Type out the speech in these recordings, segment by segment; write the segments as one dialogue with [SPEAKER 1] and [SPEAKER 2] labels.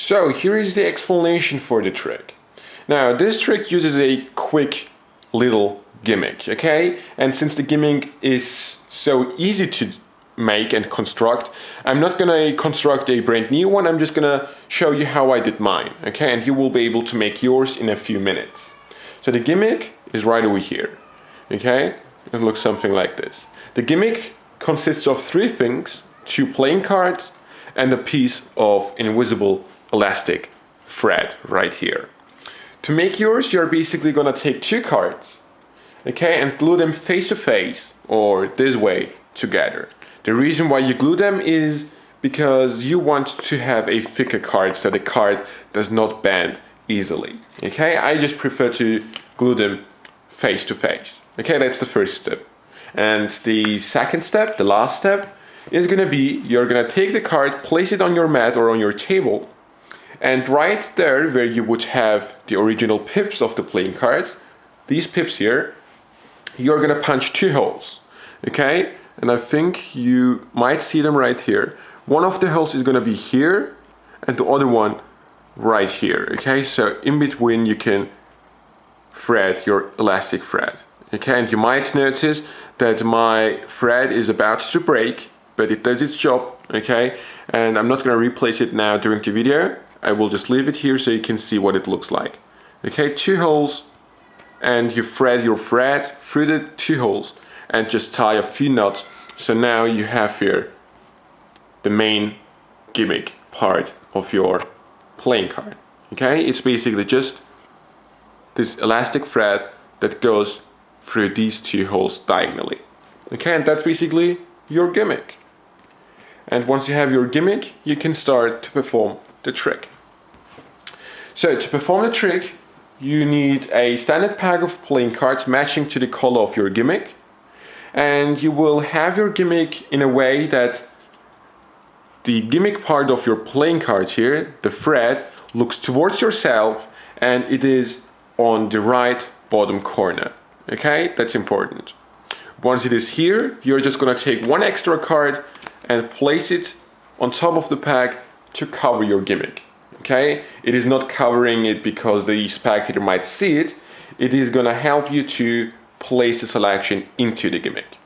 [SPEAKER 1] So here is the explanation for the trick. Now this trick uses a quick little gimmick, okay? And since the gimmick is so easy to make and construct, I'm not gonna construct a brand new one, I'm just gonna show you how I did mine, okay? And you will be able to make yours in a few minutes. So the gimmick is right over here, okay? It looks something like this. The gimmick consists of three things: 2 playing cards and a piece of invisible elastic thread right here. To make yours, you're basically gonna take 2 cards, okay, and glue them face to face or this way together. The reason why you glue them is because you want to have a thicker card so the card does not bend easily, okay? I just prefer to glue them face to face, okay? That's the first step. And the second step, the last step, is gonna be you're gonna take the card, place it on your mat or on your table, and right there where you would have the original pips of the playing cards, these pips here, you're gonna punch 2 holes, okay? And I think you might see them right here. One of the holes is gonna be here and the other one right here, okay? So in between you can thread your elastic thread, okay? And you might notice that my thread is about to break, but it does its job, okay? And I'm not gonna replace it now during the video. I will just leave it here so you can see what it looks like. Okay, 2 holes, and you thread your thread through the 2 holes and just tie a few knots. So now you have here the main gimmick part of your playing card. Okay, it's basically just this elastic thread that goes through these 2 holes diagonally. Okay, and that's basically your gimmick. And once you have your gimmick, you can start to perform the trick. So to perform the trick, you need a standard pack of playing cards matching to the color of your gimmick. And you will have your gimmick in a way that the gimmick part of your playing cards here, the thread, looks towards yourself and it is on the right bottom corner. Okay, that's important. Once it is here, you're just gonna take 1 extra card and place it on top of the pack to cover your gimmick. Okay, it is not covering it because the spectator might see it. It is gonna help you to place the selection into the gimmick.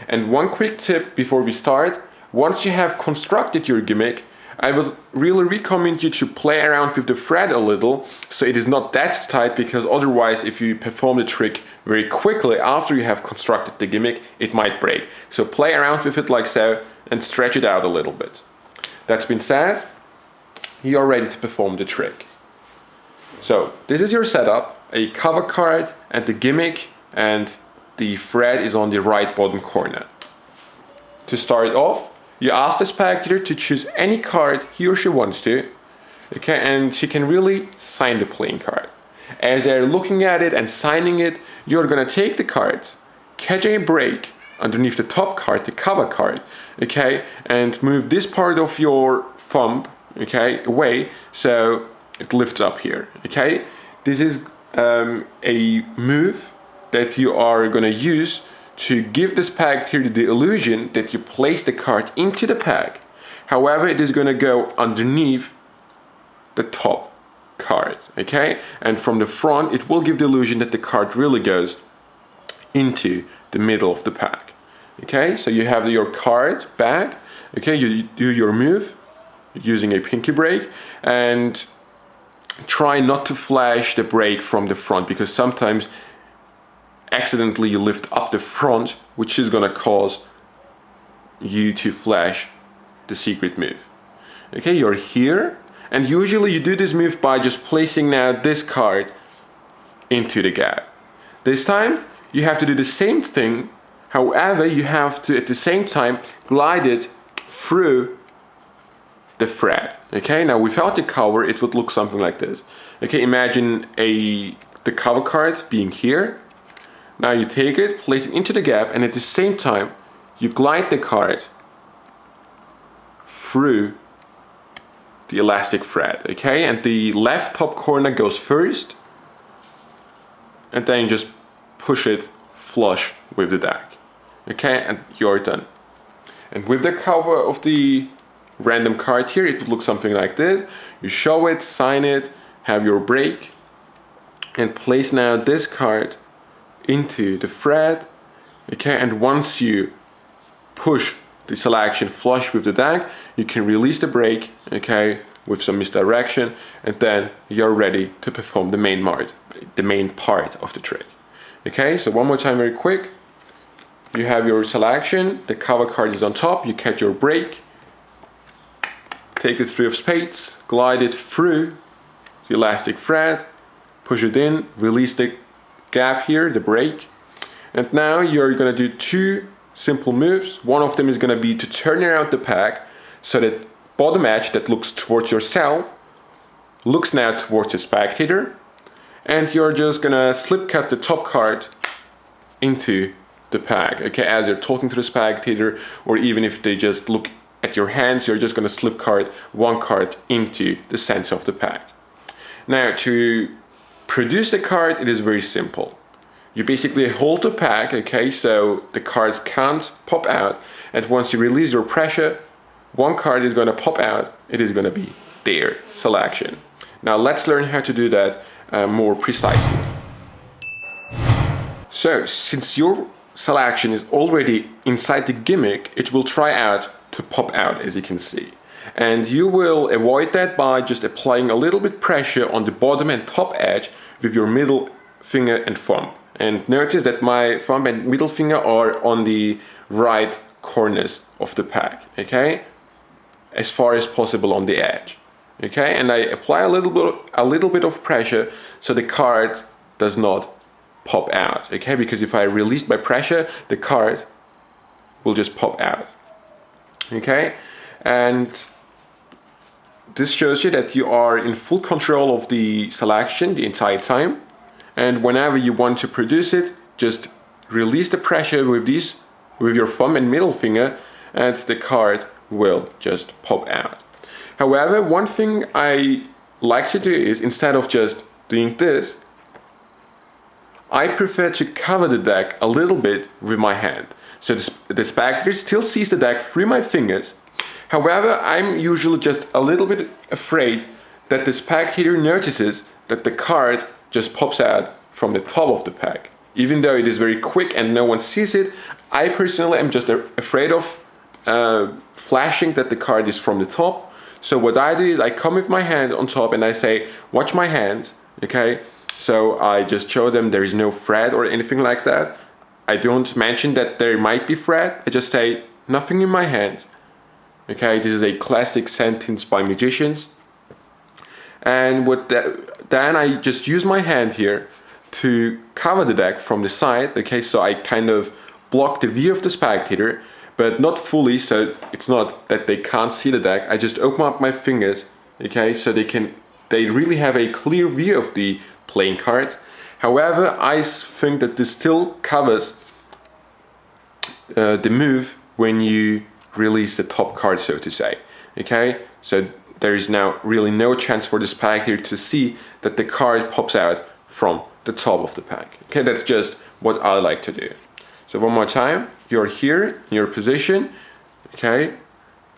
[SPEAKER 1] And one quick tip before we start: once you have constructed your gimmick, I would really recommend you to play around with the thread a little so it is not that tight, because otherwise if you perform the trick very quickly after you have constructed the gimmick, it might break. So play around with it like so and stretch it out a little bit. That's been said, you are ready to perform the trick. So this is your setup: a cover card and the gimmick, and the thread is on the right bottom corner. To start off, you ask the spectator to choose any card he or she wants to, okay, and she can really sign the playing card. As they're looking at it and signing it, you're gonna take the cards, catch a break underneath the top card, the cover card, okay, and move this part of your thumb, okay, away so it lifts up here, okay. This is a move that you are gonna use to give the spectator the illusion that you place the card into the pack. However, it is gonna go underneath the top card, okay? And from the front, it will give the illusion that the card really goes into the middle of the pack, okay? So you have your card back, okay? You do your move using a pinky break, and try not to flash the break from the front, because sometimes accidentally you lift up the front, which is gonna cause you to flash the secret move. Okay, you're here, and usually you do this move by just placing now this card into the gap. This time you have to do the same thing, however you have to at the same time glide it through the thread. Okay, now without the cover it would look something like this. Okay, imagine the cover card being here. Now you take it, place it into the gap, and at the same time you glide the card through the elastic thread, okay? And the left top corner goes first, and then you just push it flush with the deck, okay? And you're done. And with the cover of the random card here. It would look something like this. You show it, sign it, have your break, and place now this card into the thread, okay? And once you push the selection flush with the deck, you can release the break, okay, with some misdirection, and then you're ready to perform the main part of the trick. Okay, so one more time very quick. You have your selection, the cover card is on top, you catch your break, take the 3 of spades, glide it through the elastic thread, push it in, release the gap here, the break, and now you're gonna do 2 simple moves. One of them is gonna be to turn around the pack so that bottom edge that looks towards yourself looks now towards the spectator, and you're just gonna slip cut the top card into the pack, okay, as you're talking to the spectator, or even if they just look at your hands, you're just gonna slip card one card into the center of the pack. Now to produce the card, it is very simple. You basically hold the pack, okay, so the cards can't pop out, and once you release your pressure, one card is going to pop out, it is going to be their selection. Now let's learn how to do that more precisely. So since your selection is already inside the gimmick, it will try out to pop out, as you can see. And you will avoid that by just applying a little bit pressure on the bottom and top edge with your middle finger and thumb. And notice that my thumb and middle finger are on the right corners of the pack, okay? As far as possible on the edge, okay? And I apply a little bit of pressure so the card does not pop out, okay? Because if I release by pressure, the card will just pop out, okay? And this shows you that you are in full control of the selection the entire time. And whenever you want to produce it, just release the pressure with your thumb and middle finger, and the card will just pop out. However, one thing I like to do is, instead of just doing this, I prefer to cover the deck a little bit with my hand. So the spectator still sees the deck through my fingers. However, I'm usually just a little bit afraid that the spectator notices that the card just pops out from the top of the pack. Even though it is very quick and no one sees it, I personally am just afraid of flashing that the card is from the top. So what I do is I come with my hand on top and I say, watch my hands, okay? So I just show them there is no thread or anything like that. I don't mention that there might be thread, I just say, nothing in my hand. Okay, this is a classic sentence by magicians. And then I just use my hand here to cover the deck from the side, okay, so I kind of block the view of the spectator, but not fully, so it's not that they can't see the deck. I just open up my fingers, okay, so they really have a clear view of the playing cards. However, I think that this still covers the move when you release the top card, so to say, okay, so there is now really no chance for the spectator to see that the card pops out from the top of the pack. Okay, that's just what I like to do. So one more time, you're here in your position, okay,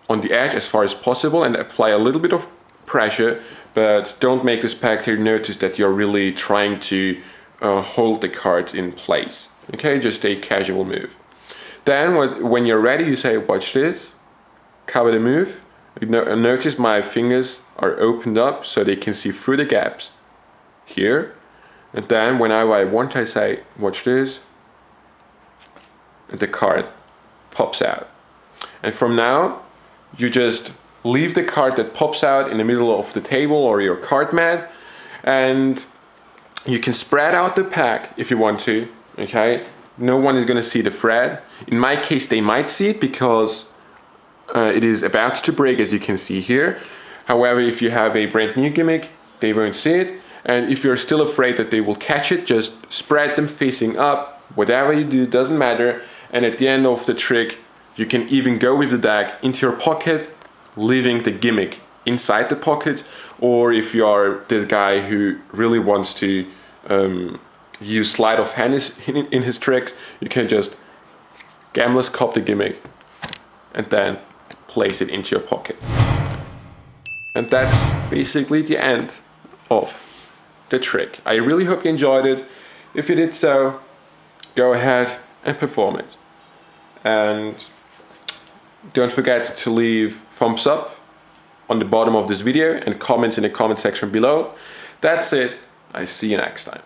[SPEAKER 1] on the edge as far as possible, and apply a little bit of pressure, but don't make the spectator notice that you're really trying to hold the cards in place. Okay, just a casual move. Then when you're ready, you say, watch this, cover the move. Notice my fingers are opened up so they can see through the gaps here. And then whenever I want, I say, watch this, and the card pops out. And from now, you just leave the card that pops out in the middle of the table or your card mat, and you can spread out the pack if you want to, okay? No one is going to see the thread. In my case, they might see it because it is about to break, as you can see here. However, if you have a brand new gimmick, they won't see it. And if you're still afraid that they will catch it, just spread them facing up. Whatever you do, doesn't matter. And at the end of the trick, you can even go with the deck into your pocket, leaving the gimmick inside the pocket. Or if you are this guy who really wants to use sleight of hand in his tricks, you can just gamblers cop the gimmick and then place it into your pocket. And that's basically the end of the trick. I really hope you enjoyed it. If you did so, go ahead and perform it. And don't forget to leave thumbs up on the bottom of this video and comments in the comment section below. That's it. I see you next time.